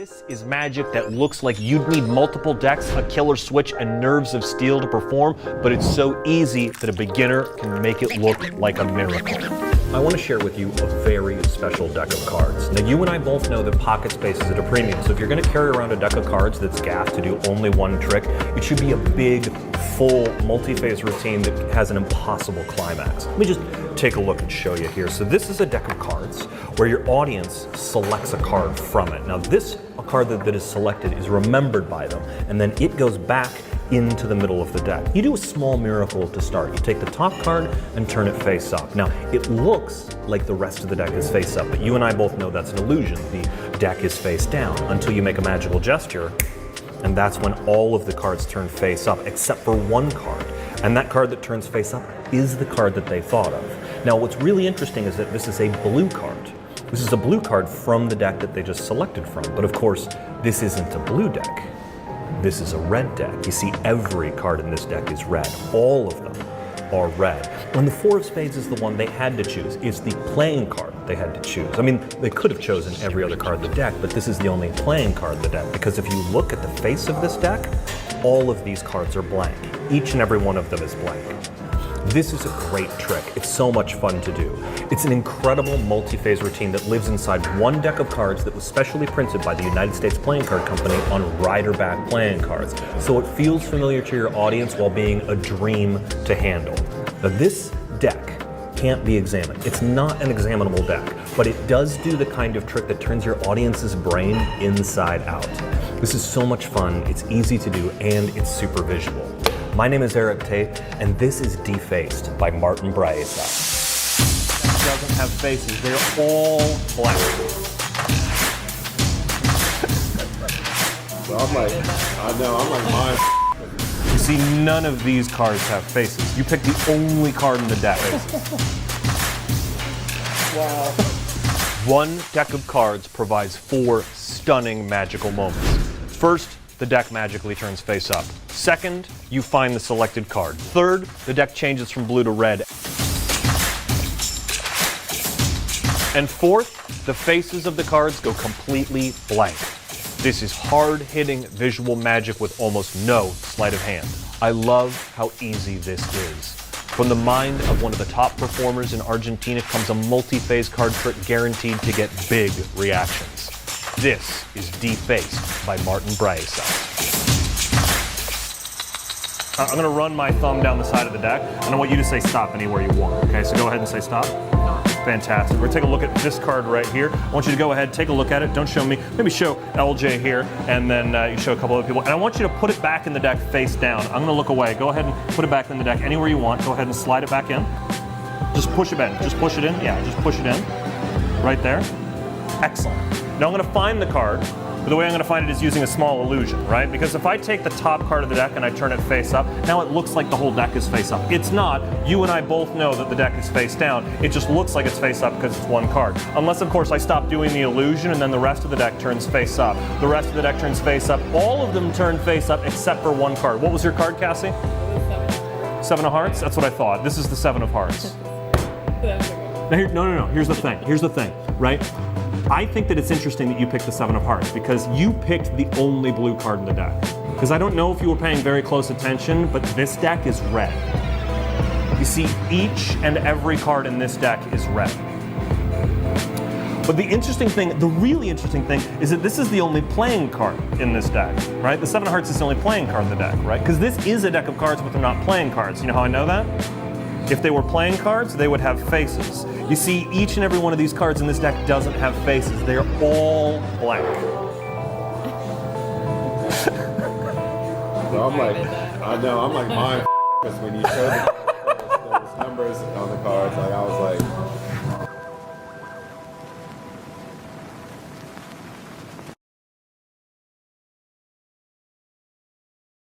This is magic that looks like you'd need multiple decks, a killer switch, and nerves of steel to perform, but it's so easy that a beginner can make it look like a miracle. I want to share with you a very special deck of cards. Now, you and I both know that pocket space is at a premium, so if you're going to carry around a deck of cards that's gaffed to do only one trick, it should be a big, full, multi-phase routine that has an impossible climax. Let me just take a look and show you here. So this is a deck of cards where your audience selects a card from it. Now a card that is selected is remembered by them, and then it goes back into the middle of the deck. You do a small miracle to start. You take the top card and turn it face up. Now, it looks like the rest of the deck is face up, but you and I both know that's an illusion. The deck is face down until you make a magical gesture, and that's when all of the cards turn face up, except for one card. And that card that turns face up is the card that they thought of. Now, what's really interesting is that this is a blue card. This is a blue card from the deck that they just selected from. But of course, this isn't a blue deck. This is a red deck. You see, every card in this deck is red. All of them are red. And the Four of Spades is the one they had to choose. It's the playing card they had to choose. I mean, they could have chosen every other card in the deck, but this is the only playing card in the deck, because if you look at the face of this deck, all of these cards are blank. Each and every one of them is blank. This is a great trick. It's so much fun to do. It's an incredible multi-phase routine that lives inside one deck of cards that was specially printed by the United States Playing Card Company on rider-back playing cards. So it feels familiar to your audience while being a dream to handle. Now, this deck can't be examined. It's not an examinable deck, but it does do the kind of trick that turns your audience's brain inside out. This is so much fun, it's easy to do, and it's super visual. My name is Eric Tate, and this is Defaced by Martin Braessas. It doesn't have faces, they're all black. So I'm like mine. You see, none of these cards have faces. You pick the only card in the deck. Wow. One deck of cards provides 4 stunning magical moments. First, the deck magically turns face up. Second, you find the selected card. Third, the deck changes from blue to red. And fourth, the faces of the cards go completely blank. This is hard-hitting visual magic with almost no sleight of hand. I love how easy this is. From the mind of one of the top performers in Argentina comes a multi-phase card trick guaranteed to get big reactions. This is Defaced by Martin Braessas. I'm going to run my thumb down the side of the deck, and I want you to say stop anywhere you want. Okay, so go ahead and say stop. Fantastic. We're going to take a look at this card right here. I want you to go ahead, take a look at it. Don't show me. Maybe show LJ here, and then you show a couple other people. And I want you to put it back in the deck face down. I'm going to look away. Go ahead and put it back in the deck anywhere you want. Go ahead and slide it back in. Just push it in. Just push it in. Yeah, just push it in. Right there. Excellent. Now I'm going to find the card, but the way I'm going to find it is using a small illusion, right? Because if I take the top card of the deck and I turn it face up, now it looks like the whole deck is face up. It's not. You and I both know that the deck is face down. It just looks like it's face up because it's one card. Unless, of course, I stop doing the illusion and then the rest of the deck turns face up. The rest of the deck turns face up. All of them turn face up except for one card. What was your card, Cassie? 7 of Hearts? That's what I thought. This is the 7 of Hearts. No. Here's the thing, right? I think that it's interesting that you picked the 7 of Hearts because you picked the only blue card in the deck. Because I don't know if you were paying very close attention, but this deck is red. You see, each and every card in this deck is red. But the really interesting thing, is that this is the only playing card in this deck, right? The 7 of Hearts is the only playing card in the deck, right? Because this is a deck of cards, but they're not playing cards. You know how I know that? If they were playing cards, they would have faces. You see, each and every one of these cards in this deck doesn't have faces. They are all blank. So I'm like mine, because when you showed those numbers on the cards, like I was like,